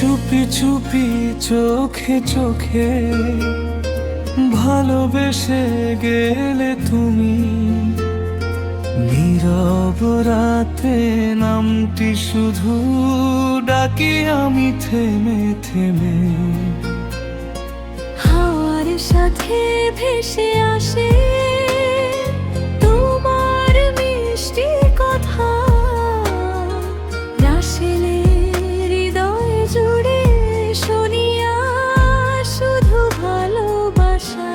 চুপি চুপি চোখে চোখে ভালোবেসে গেলে তুমি, নীরব রাতে নামটি শুধু ডাকি আমি থেমে থেমে। হাওয়ার সাথে ভেসে আসে তোমার মিষ্টি কথা, রাসেলে হৃদয় জুড়ে শুনিয়া শুধু ভালোবাসা।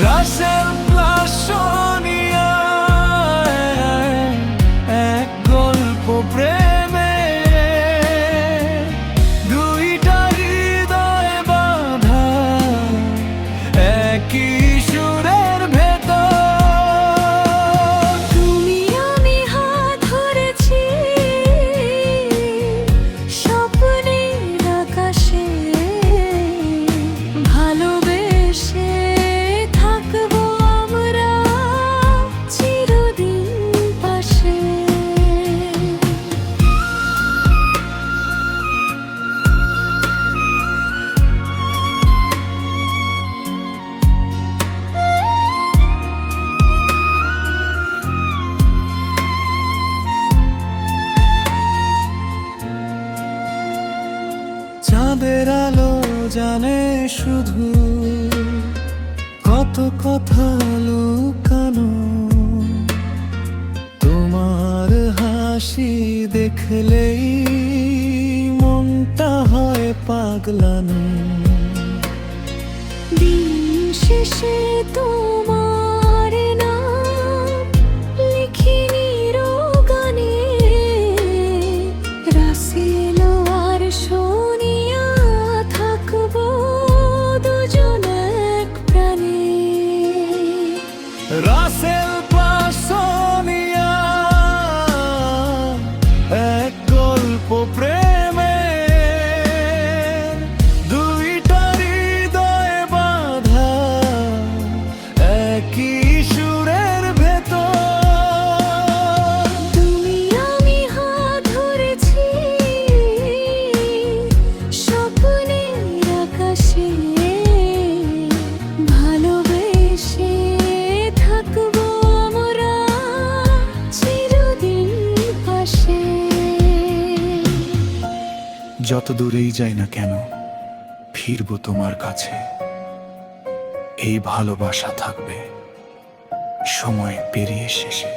রাসেল প্লাস সোনিয়া, এক গল্প প্রেমে দুইটা হৃদয় বাঁধা একই সুরের ভেতর। তুমি আমি হাত ধরেছি স্বপ্নের আকাশে, ভালোবেসে থাকবো আমরা চিরদিন পাশে। চাঁদের আলো জানে শুধু কত কথা লুকানো, তোমার হাসি দেখলেই মনটা হয় পাগলানো। দিন শেষে তোমার নাম লিখি নিরোগানে, রাসেল আর সোনিয়া থাকবো দুজন এক প্রাণে। রাসেল প্লাস সোনিয়া, এক গল্প প্রেমে দুইটা হৃদয় বাঁধা একই সুরের ভেতর। তুমি আমি হাত ধরেছি স্বপ্নের আকাশে, ভালোবেসে থাকবো আমরা চিরদিন পাশে। যত দূরেই যাই না কেন ফিরবো তোমার কাছে, এই ভালোবাসা থাকবে সময় পেরিয়ে শেষে।